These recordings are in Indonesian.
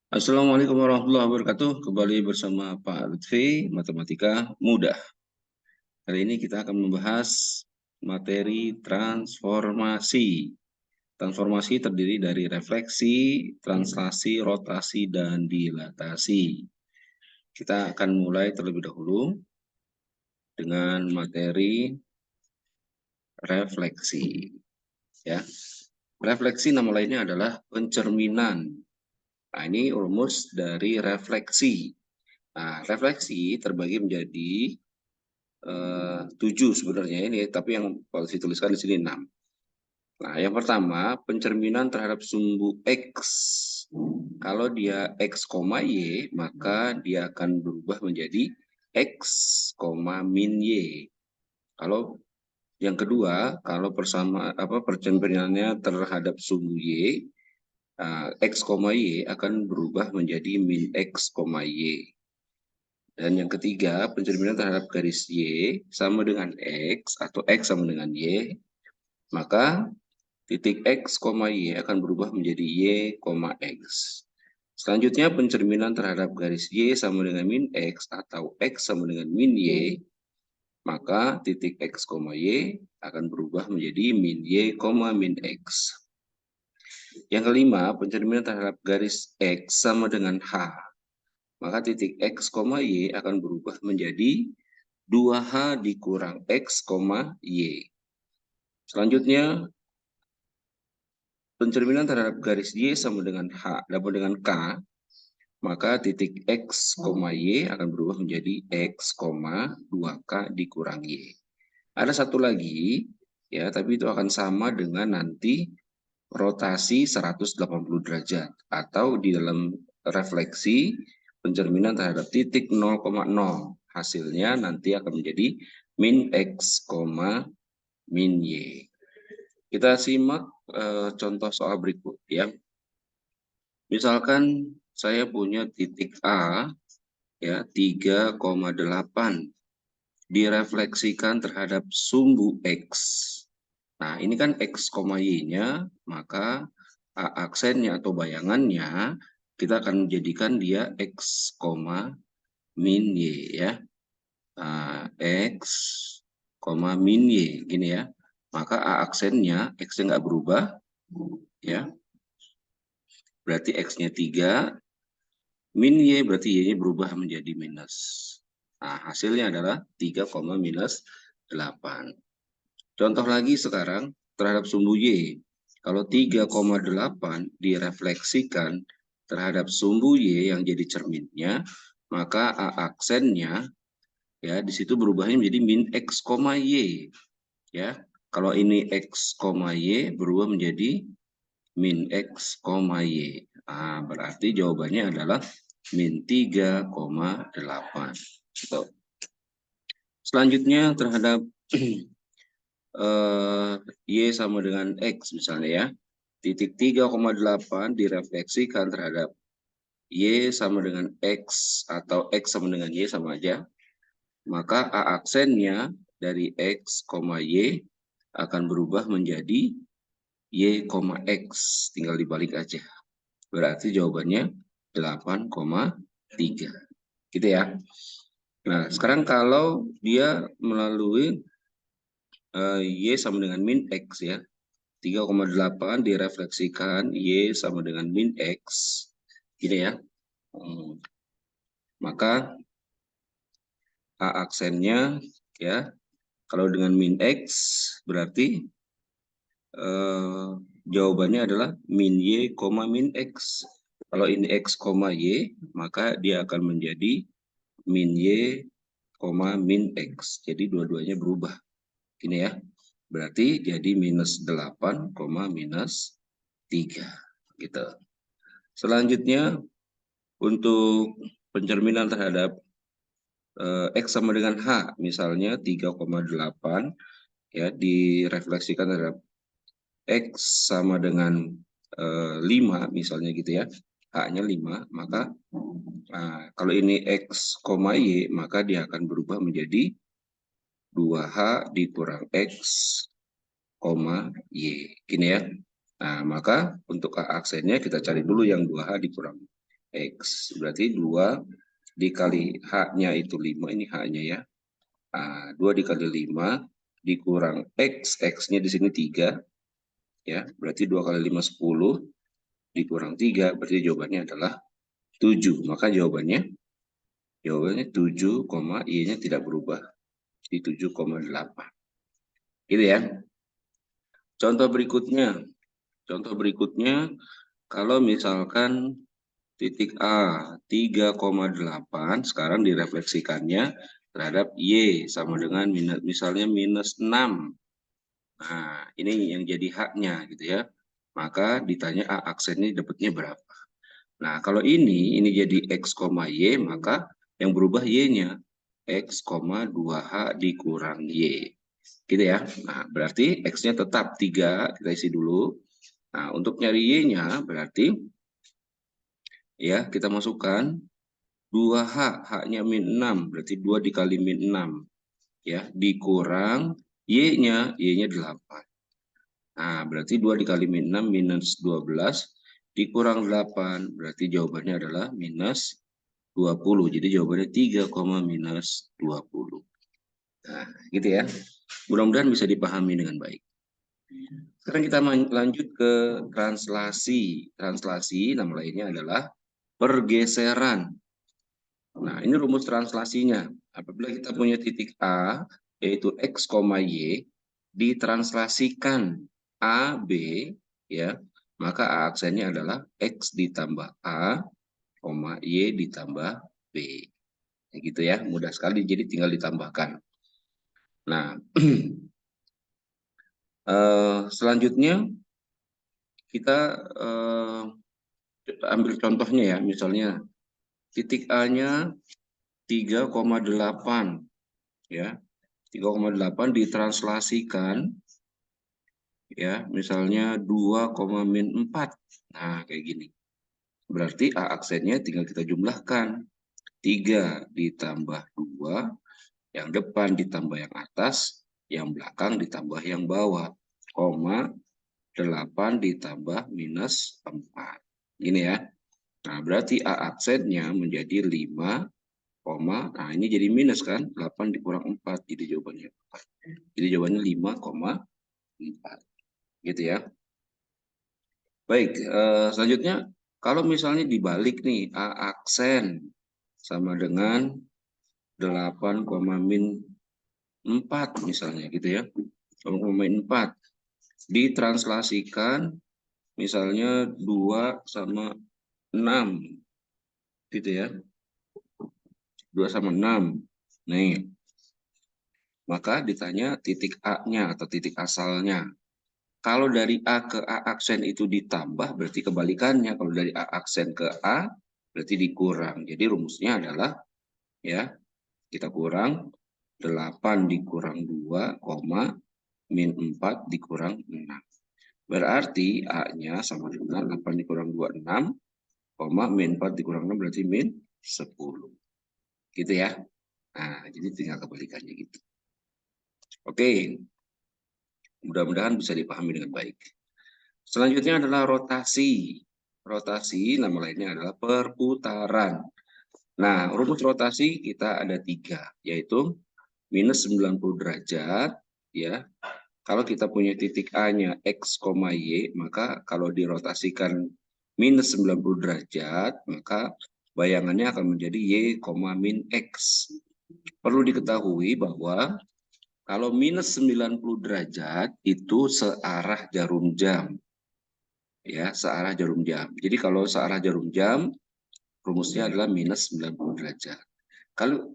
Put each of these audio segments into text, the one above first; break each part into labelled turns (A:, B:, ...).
A: Assalamualaikum warahmatullahi wabarakatuh. Kembali bersama Pak Lutfi, Matematika Mudah. Kali ini kita akan membahas materi transformasi. Transformasi terdiri dari refleksi, translasi, rotasi, dan dilatasi. Kita akan mulai terlebih dahulu dengan materi refleksi. Ya, refleksi nama lainnya adalah pencerminan. Nah, ini rumus dari refleksi. Nah, refleksi terbagi menjadi 7 sebenarnya ini, tapi yang kalau dituliskan di sini 6. Nah, yang pertama, pencerminan terhadap sumbu X. Kalau dia X, Y, maka dia akan berubah menjadi X, min Y. Kalau yang kedua, kalau pencerminannya terhadap sumbu Y, X, Y akan berubah menjadi min X, Y. Dan yang ketiga, pencerminan terhadap garis Y sama dengan X atau X sama dengan Y, maka titik X, Y akan berubah menjadi Y, X. Selanjutnya, pencerminan terhadap garis Y sama dengan min X atau X sama dengan min Y, maka titik X, Y akan berubah menjadi min Y, min X. Yang kelima, pencerminan terhadap garis X sama dengan H, maka titik X, Y akan berubah menjadi 2H dikurang X, Y. Selanjutnya, pencerminan terhadap garis Y sama dengan H, dapat dengan K, maka titik X, Y akan berubah menjadi X, 2K dikurang Y. Ada satu lagi, ya, tapi itu akan sama dengan nanti rotasi 180 derajat, atau di dalam refleksi, pencerminan terhadap titik 0,0. Hasilnya nanti akan menjadi min X, min Y. Kita simak contoh soal berikut ya. Misalkan saya punya titik A ya 3,8 direfleksikan terhadap sumbu X. Nah, ini kan X, Y-nya, maka A aksennya atau bayangannya kita akan menjadikan dia X, min Y ya. X, min Y gini ya. Maka A aksennya X-nya nggak berubah ya. Berarti X-nya 3, min Y berarti Y-nya berubah menjadi minus. Nah, hasilnya adalah 3, minus 8. Contoh lagi sekarang terhadap sumbu Y. Kalau 3,8 direfleksikan terhadap sumbu Y yang jadi cerminnya, maka A aksennya ya di situ berubahnya menjadi min X, Y. Ya. Kalau ini X, Y berubah menjadi min X, Y. Nah, berarti jawabannya adalah min 3,8. Gitu. Selanjutnya terhadap Y sama dengan X misalnya ya. Titik 3,8 direfleksikan terhadap Y sama dengan X atau X sama dengan Y sama aja. Maka A aksennya dari X, Y akan berubah menjadi Y, X. Tinggal dibalik aja. Berarti jawabannya 8,3. Gitu ya. Nah, sekarang kalau dia melalui Y sama dengan min X ya. 3,8 direfleksikan Y sama dengan min X. Gini ya. Maka A aksennya ya. Kalau dengan min X berarti jawabannya adalah min Y, min X. Kalau ini X, Y, maka dia akan menjadi min Y, min X. Jadi dua-duanya berubah. Gini ya. Berarti jadi minus 8, minus 3. Gitu. Selanjutnya, untuk pencerminan terhadap X sama dengan H, misalnya 3,8, ya, direfleksikan terhadap X sama dengan 5, misalnya gitu ya, H-nya 5, maka kalau ini X, Y, maka dia akan berubah menjadi 2H dikurang X, Y. Gini ya. Nah, maka untuk A aksennya kita cari dulu yang 2H dikurang X. Berarti 2 dikali H-nya itu 5, ini H-nya ya. Nah, 2 dikali 5 dikurang X, X-nya di sini 3. Ya, berarti 2 kali 5, 10. Dikurang 3, berarti jawabannya adalah 7. Maka jawabannya 7, Y-nya tidak berubah di 7,8. Gitu ya. Contoh berikutnya, kalau misalkan titik A 3,8, sekarang direfleksikannya terhadap Y sama dengan misalnya minus 6. Nah, ini yang jadi haknya gitu ya. Maka ditanya A aksennya dapatnya berapa. Nah, kalau ini jadi X, Y, maka yang berubah Y-nya. X, 2H dikurang Y. Gitu ya. Nah, berarti X-nya tetap 3, kita isi dulu. Nah, untuk nyari Y-nya berarti ya kita masukkan 2H, H-nya min 6, berarti 2 dikali min 6. Ya, dikurang Y-nya 8. Nah, berarti 2 dikali min 6 minus 12 dikurang 8, berarti jawabannya adalah minus 20. Jadi jawabannya 3, minus 20. Nah, gitu ya. Mudah-mudahan bisa dipahami dengan baik. Sekarang kita lanjut ke translasi. Translasi nama lainnya adalah pergeseran. Nah, ini rumus translasinya. Apabila kita punya titik A, yaitu X, Y, ditranslasikan A, B, ya, maka A aksennya adalah X ditambah A, Y ditambah B. Ya, gitu ya, mudah sekali, jadi tinggal ditambahkan. Nah, selanjutnya kita ambil contohnya ya, misalnya titik A-nya 3,8 ya. 3,8 ditranslasikan ya, misalnya 2,-4. Nah, kayak gini. Berarti A aksennya tinggal kita jumlahkan. 3 ditambah 2, yang depan ditambah yang atas, yang belakang ditambah yang bawah, koma 8 ditambah minus 4. Gini ya. Nah, berarti A aksennya menjadi 5, nah ini jadi minus kan, 8 dikurang 4, jadi jawabannya 4. Jadi jawabannya 5,4. Gitu ya. Baik, selanjutnya kalau misalnya dibalik nih, A aksen sama dengan 8, min 4 misalnya gitu ya. 8,4 ditranslasikan misalnya 2 sama 6 gitu ya. 2 sama 6. Nih. Maka ditanya titik A-nya atau titik asalnya. Kalau dari A ke A aksen itu ditambah, berarti kebalikannya. Kalau dari A aksen ke A, berarti dikurang. Jadi rumusnya adalah, ya, kita kurang 8 dikurang 2, min 4 dikurang 6. Berarti A-nya sama dengan 8 dikurang 2, 6, min 4 dikurang 6, berarti min 10. Gitu ya. Nah, jadi tinggal kebalikannya gitu. Oke. Mudah-mudahan bisa dipahami dengan baik. Selanjutnya adalah rotasi. Rotasi nama lainnya adalah perputaran. Nah, rumus rotasi kita ada 3, yaitu minus 90 derajat. Ya, kalau kita punya titik A-nya X, Y, maka kalau dirotasikan minus 90 derajat, maka bayangannya akan menjadi Y, min X. Perlu diketahui bahwa kalau minus 90 derajat itu searah jarum jam. Ya, searah jarum jam. Jadi kalau searah jarum jam, rumusnya adalah minus 90 derajat.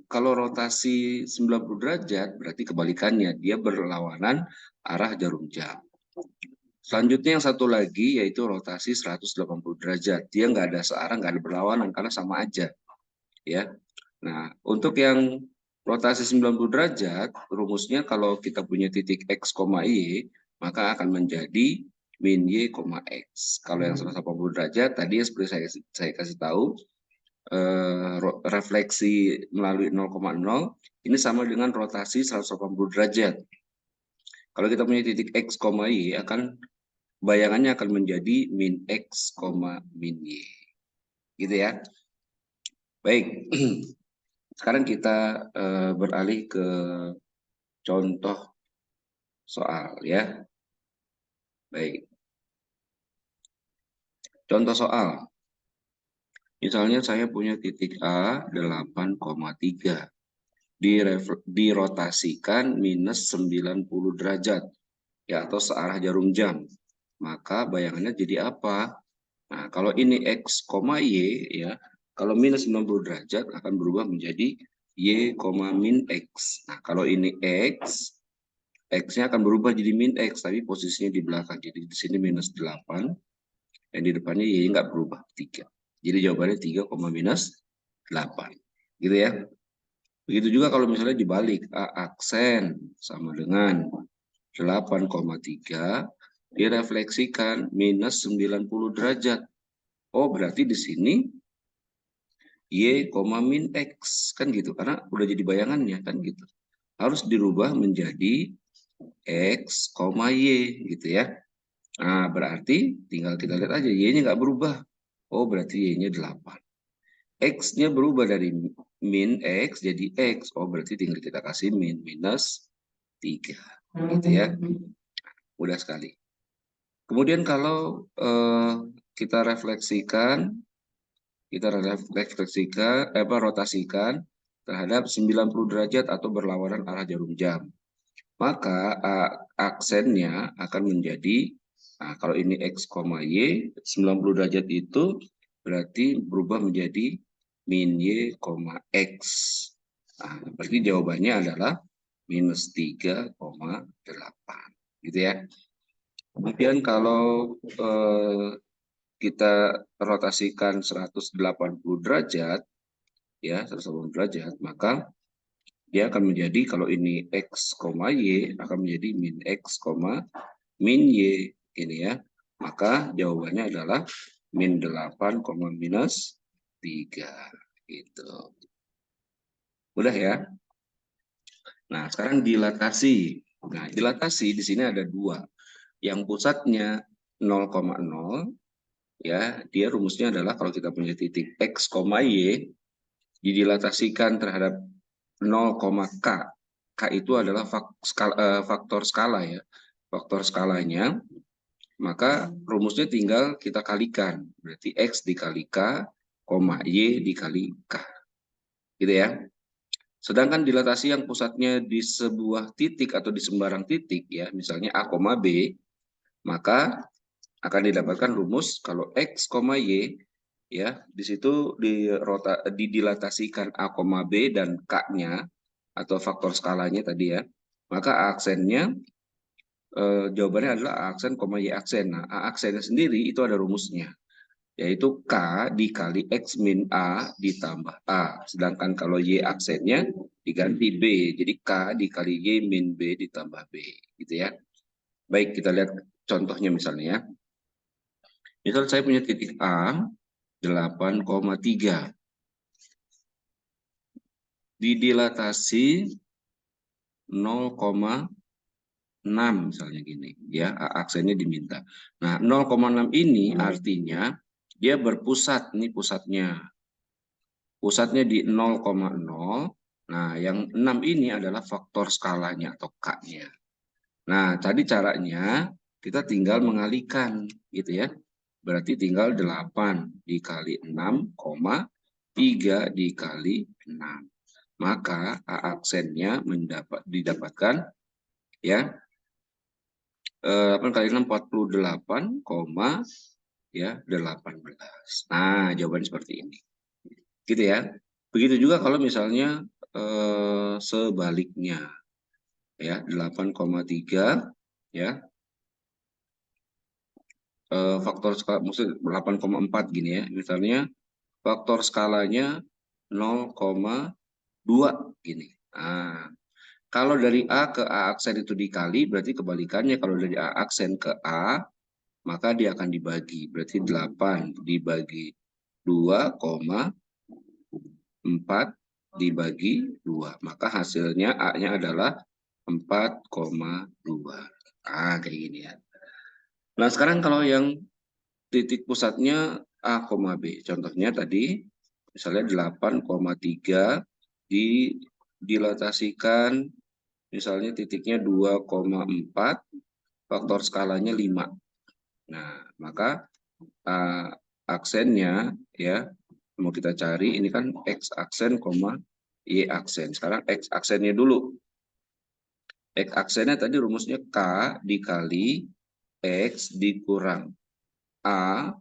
A: Kalau rotasi 90 derajat, berarti kebalikannya, dia berlawanan arah jarum jam. Selanjutnya yang satu lagi, yaitu rotasi 180 derajat. Dia nggak ada searah, nggak ada berlawanan, karena sama aja. Ya. Nah, untuk yang rotasi 90 derajat, rumusnya kalau kita punya titik X, Y, maka akan menjadi min Y, X. Kalau yang 180 derajat, tadi seperti saya kasih tahu, refleksi melalui 0,0, ini sama dengan rotasi 180 derajat. Kalau kita punya titik X, Y, bayangannya akan menjadi min X, min Y. Gitu ya. Baik, sekarang kita beralih ke contoh soal ya. Baik, contoh soal. Misalnya saya punya titik A 8,3. Dirotasikan minus 90 derajat ya, atau searah jarum jam. Maka bayangannya jadi apa? Nah, kalau ini X, Y ya, kalau minus 90 derajat akan berubah menjadi Y, min X. Nah, kalau ini X, X-nya akan berubah jadi min X, tapi posisinya di belakang. Jadi di sini minus 8, dan di depannya Y nggak berubah, 3. Jadi jawabannya 3, minus 8. Gitu ya. Begitu juga kalau misalnya dibalik, A aksen sama dengan 8,3 direfleksikan minus 90 derajat. Oh, berarti di sini Y, min X. Kan gitu, karena udah jadi bayangannya kan gitu. Harus dirubah menjadi X, Y gitu ya. Nah, berarti tinggal kita lihat aja, Y-nya nggak berubah. Oh, berarti Y-nya 8. X-nya berubah dari min X jadi X. Oh, berarti tinggal kita kasih min, minus 3. Gitu ya. Mudah sekali. Kemudian kalau kita refleksikan, rotasikan terhadap 90 derajat atau berlawanan arah jarum jam. Maka aksennya akan menjadi, nah, kalau ini X, Y, 90 derajat itu berarti berubah menjadi min Y, X. Nah, berarti jawabannya adalah minus 3,8. Gitu ya. Kemudian kalau kita rotasikan 180 derajat, ya 180 derajat, maka dia akan menjadi, kalau ini X, Y akan menjadi min X, min Y, ini ya. Maka jawabannya adalah min 8, minus 3. Gitu. Mudah ya. Nah, sekarang dilatasi. Nah, dilatasi di sini ada dua. Yang pusatnya 0,0, ya, dia rumusnya adalah kalau kita punya titik X, Y, didilatasikan terhadap 0, K. K itu adalah faktor skala ya. Faktor skalanya, maka rumusnya tinggal kita kalikan. Berarti X dikali K, Y dikali K. Gitu ya. Sedangkan dilatasi yang pusatnya di sebuah titik atau di sembarang titik ya, misalnya A, B, maka akan didapatkan rumus kalau X, Y ya, di situ didilatasikan A, B dan K-nya atau faktor skalanya tadi ya. Maka aksennya jawabannya adalah A aksen, Y aksen. Nah, A aksennya sendiri itu ada rumusnya, yaitu K dikali X min A ditambah A. Sedangkan kalau Y aksennya diganti B. Jadi K dikali Y min B ditambah B. Gitu ya. Baik, kita lihat contohnya misalnya ya. Misal saya punya titik A 8,3. Didilatasi 0,6 misalnya gini. Ya, A aksennya diminta. Nah, 0,6 ini artinya dia berpusat, ini pusatnya. Pusatnya di 0,0. Nah, yang 6 ini adalah faktor skalanya atau K-nya. Nah, tadi caranya kita tinggal mengalihkan gitu ya. Berarti tinggal 8 dikali 6, 3 dikali 6. Maka A aksennya didapatkan ya 8 kali 6 48, ya 18. Nah, jawabannya seperti ini. Gitu ya. Begitu juga kalau misalnya sebaliknya ya 8,3 ya faktor skala maksud 8,4 gini ya. Misalnya faktor skalanya 0,2 gini. Nah, kalau dari A ke A aksen itu dikali, berarti kebalikannya. Kalau dari A aksen ke A, maka dia akan dibagi. Berarti 8 dibagi 2,4 dibagi 2. Maka hasilnya A-nya adalah 4,2. Kayak gini ya. Nah, sekarang kalau yang titik pusatnya A, B. Contohnya tadi, misalnya 8,3 dilatasikan, misalnya titiknya 2,4, faktor skalanya 5. Nah, maka aksennya ya mau kita cari ini kan X aksen, Y aksen. Sekarang X aksennya dulu. X aksennya tadi rumusnya K dikali X dikurang A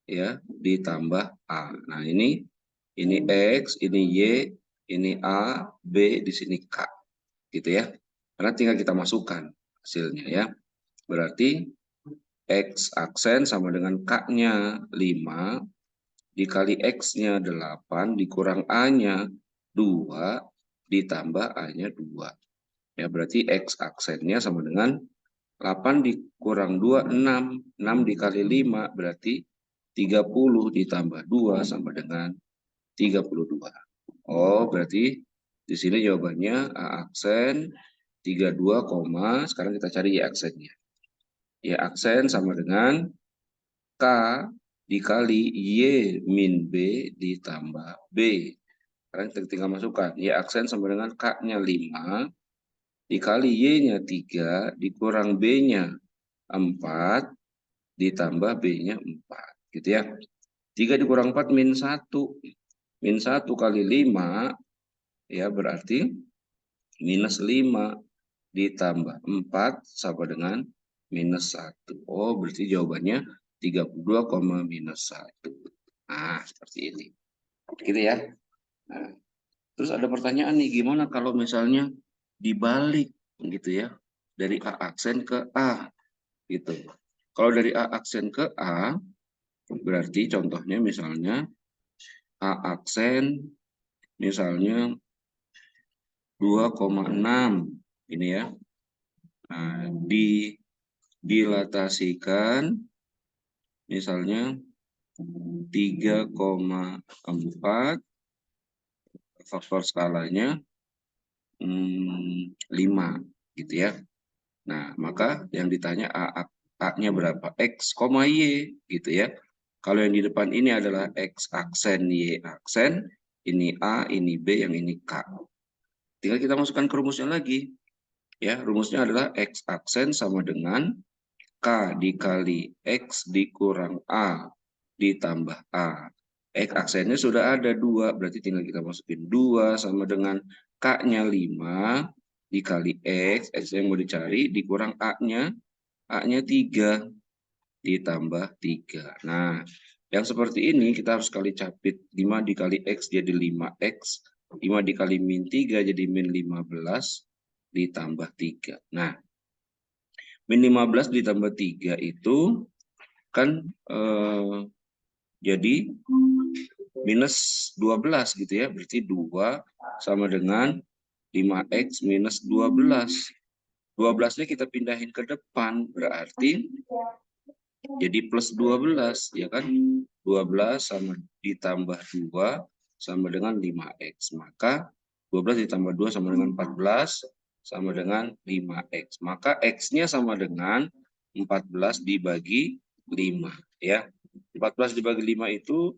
A: ya ditambah A. Nah, ini X, ini Y, ini A, B, di sini K. Gitu ya. Karena tinggal kita masukkan hasilnya ya. Berarti X aksen sama dengan K-nya 5 dikali X-nya 8 dikurang A-nya 2 ditambah A-nya 2. Ya, berarti X aksennya sama dengan 8 dikurang 2, 6. 6 dikali 5 berarti 30 ditambah 2 sama dengan 32. Oh, berarti di sini jawabannya A aksen 32, sekarang kita cari Y aksennya. Y aksen sama dengan K dikali Y min B ditambah B. Sekarang kita tinggal masukkan. Y aksen sama dengan K-nya 5 dikali Y-nya 3 dikurang B-nya 4 ditambah B-nya 4. Gitu ya. 3 dikurang 4 min 1. Min 1 kali 5 ya berarti minus 5 ditambah 4 sama dengan minus 1. Oh, berarti jawabannya 32, minus 1. Nah, seperti ini. Gitu ya. Nah, terus ada pertanyaan nih, gimana kalau misalnya dibalik gitu ya. Dari A aksen ke A gitu. Kalau dari A aksen ke A berarti contohnya misalnya A aksen misalnya 2,6 ini ya. Nah, dilatasikan misalnya 3,4 faktor skalanya 5 gitu ya. Nah, maka yang ditanya A-nya berapa? X, Y gitu ya. Kalau yang di depan ini adalah X aksen, Y aksen, ini A, ini B, yang ini K. Tinggal kita masukkan ke rumusnya lagi. Ya, rumusnya adalah X aksen sama dengan K dikali X dikurang A ditambah A. X aksennya sudah ada 2, berarti tinggal kita masukin 2 sama dengan K-nya 5 dikali X yang mau dicari dikurang A-nya 3 ditambah 3. Nah, yang seperti ini kita harus kali capit. 5 dikali X jadi 5X. 5 dikali min 3 jadi min 15 ditambah 3. Nah, min 15 ditambah 3 itu kan jadi minus 12 gitu ya. Berarti 2 sama dengan 5X minus 12. 12-nya kita pindahin ke depan, berarti jadi plus 12, ya kan? 12 sama ditambah 2 sama dengan 5X. Maka 12 ditambah 2 sama dengan 14, sama dengan 5X. Maka X-nya sama dengan 14 dibagi 5. Ya. 14 dibagi 5 itu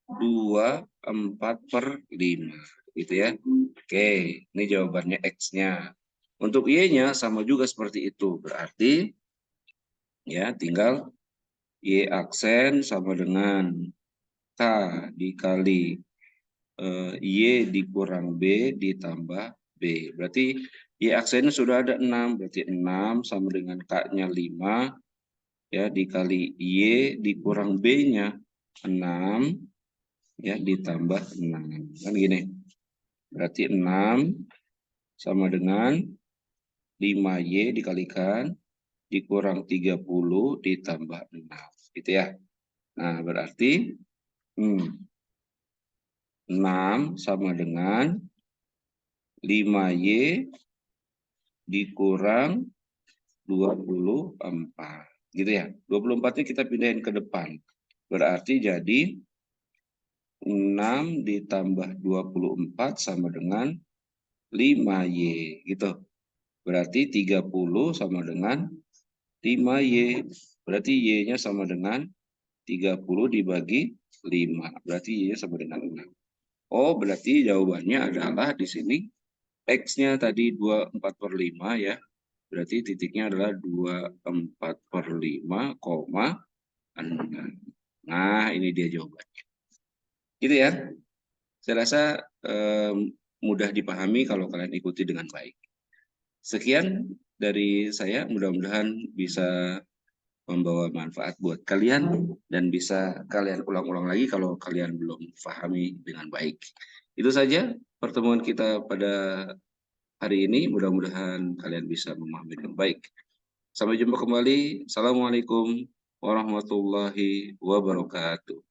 A: 24/5. Gitu ya. Oke, ini jawabannya X-nya. Untuk Y-nya sama juga seperti itu. Berarti ya tinggal Y aksen sama dengan K dikali Y dikurang B ditambah B. Berarti Y aksennya sudah ada 6. Berarti 6 sama dengan K-nya 5. Ya, dikali Y dikurang B-nya 6. Ya, ditambah 6. Kan gini. Berarti 6 sama dengan 5Y dikalikan dikurang 30 ditambah 6. Gitu ya. Nah, berarti 6 sama dengan 5Y dikurang 24. Gitu ya. 24-nya kita pindahin ke depan. Berarti jadi 6 ditambah 24 sama dengan 5Y. Gitu. Berarti 30 sama dengan 5Y. Berarti Y-nya sama dengan 30 dibagi 5. Berarti Y sama dengan 6. Oh, berarti jawabannya adalah di sini X-nya tadi 24/5 ya. Berarti titiknya adalah 24/5,6. Nah, ini dia jawabannya. Gitu ya. Saya rasa mudah dipahami kalau kalian ikuti dengan baik. Sekian dari saya, mudah-mudahan bisa membawa manfaat buat kalian dan bisa kalian ulang-ulang lagi kalau kalian belum pahami dengan baik. Itu saja pertemuan kita pada hari ini, mudah-mudahan kalian bisa memahami dengan baik. Sampai jumpa kembali. Assalamualaikum warahmatullahi wabarakatuh.